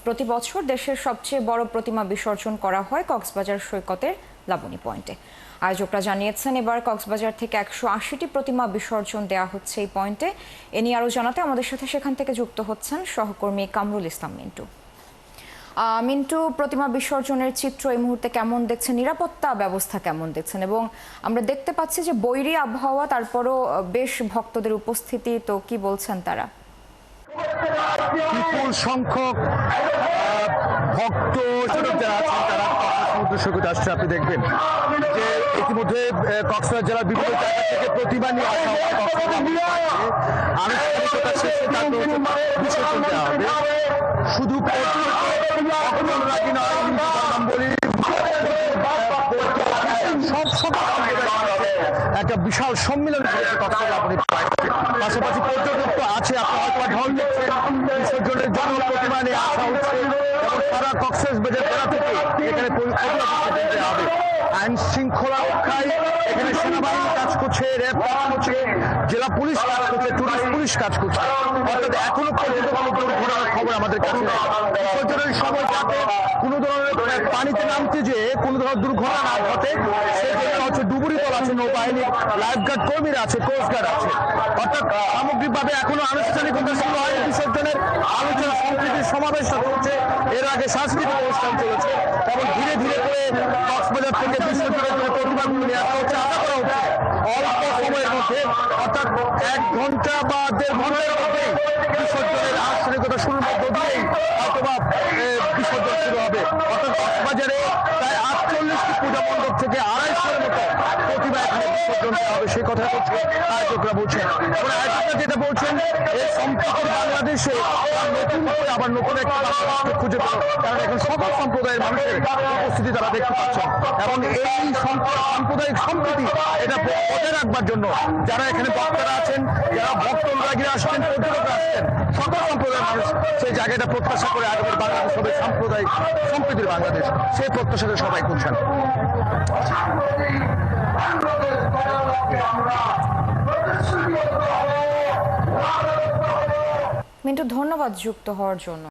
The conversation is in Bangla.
প্রতি বছর দেশের সবচেয়ে বড় প্রতিমা বিসর্জন করা হয় কক্সবাজার সৈকতের লাবণী পয়েন্টে। আয়োজকরা জানিয়েছেন এবার কক্সবাজার থেকে 180টি প্রতিমা বিসর্জন দেওয়া হচ্ছে এই পয়েন্টে। এ নিয়ে আরও জানাতে আমাদের সাথে সেখান থেকে যুক্ত হচ্ছেন সহকর্মী কামরুল ইসলাম মিন্টু। মিন্টু, প্রতিমা বিসর্জনের চিত্র এই মুহূর্তে কেমন দেখছেন, নিরাপত্তা ব্যবস্থা কেমন দেখছেন? এবং আমরা দেখতে পাচ্ছি যে বৈরী আবহাওয়া, তারপরও বেশ ভক্তদের উপস্থিতি, তো কি বলছেন তারা? বিপুল সংখ্যক ভক্ত যারা আছেন তারা সমুদ্র সৈকতে আসছে। আপনি দেখবেন যে ইতিমধ্যে কক্সবাজার জেলার বিভিন্ন জায়গা থেকে প্রতিমা নিয়ে আসা হচ্ছে। আনুষ্ঠানিকতা শেষে তাদের বিসর্জন দেওয়া হবে। শুধু একটা বিশাল সম্মেলন হয়েছে কক্সবাজার। পাশাপাশি পর্যটক তো আছে, আপনি হয়তো ঢল দেখছেন। বিসর্জনের জন্য প্রতিমা নিয়ে আসা হচ্ছে এবং সারা কক্সবাজার জেলা থেকে এখানে দেওয়া হবে। আইন শৃঙ্খলা রক্ষায় এখানে সেনাবাহিনী কাজ করছে, র্যাব কাজ করছে, জেলা পুলিশ কাজ করছে, টুরিস্ট পুলিশ কাজ করছে। অর্থাৎ এখনো পর্যন্ত কোনো দুর্ঘটনার খবর আমাদের কাছে নেই। বিসর্জনের সময় যাতে কোনো ধরনের পানিতে নামতে যে কোনো ধরনের দুর্ঘটনা না ঘটে সেজন্য হচ্ছে ডুবুরি দল আছে, নৌবাহিনী, লাইফগার্ড কর্মীরা আছে, কোস্টগার্ড আছে। অর্থাৎ সামগ্রিকভাবে এখনো আনুষ্ঠানিকতা শুরু হয়নি। বিসর্জনের আলোচনা সংস্কৃতির সমাবেশটা চলছে, এর আগে সাংস্কৃতিক অনুষ্ঠান চলেছে এবং ধীরে ধীরে করে কক্সবাজার থেকে বিসর্জনের জন্য প্রতিমাগুলো নিয়ে আসা হচ্ছে, আশা করা হচ্ছে অল্প সময়ের মধ্যে, অর্থাৎ 1 ঘন্টা বা 1.5 ঘন্টার মধ্যে বিসর্জনের আনুষ্ঠানিকতা শুরুর মধ্য দিয়েই হয়তোবা বিসর্জন শুরু হবে। অর্থাৎ কক্সবাজারে প্রায় 48টি পূজা মণ্ডপ থেকে 250-এর মতো প্রতিমা এখানে বিসর্জন দেওয়া হবে, সেই কথা হচ্ছে আয়োজকরা বলছেন। এবং আয়োজকরা যেটা বলছেন, এই সম্প্রতি বাংলাদেশে নতুন করে আবার নতুন একটা বাংলাদেশকে খুঁজে পেল, কারণ এখন সকল সম্প্রদায়ের মানুষের উপস্থিতি তারা দেখতে পাচ্ছেন। এবং এই সাম্প্রদায়িক সম্প্রীতি এটা বজায় রাখবার জন্য যারা এখানে বক্তারা আছেন, যারা ভক্ত অনুরাগীরা আসছেন, পর্যটকরা আসছেন, সকল সম্প্রদায়ের মানুষ সেই জায়গাটা প্রত্যাশা করে আগামী বাংলাদেশ হবে সাম্প্রদায়িক সম্প্রীতির বাংলাদেশ, সেই প্রত্যাশাটা সবাই করছেন। মিন্টু, ধন্যবাদ যুক্ত হওয়ার জন্য।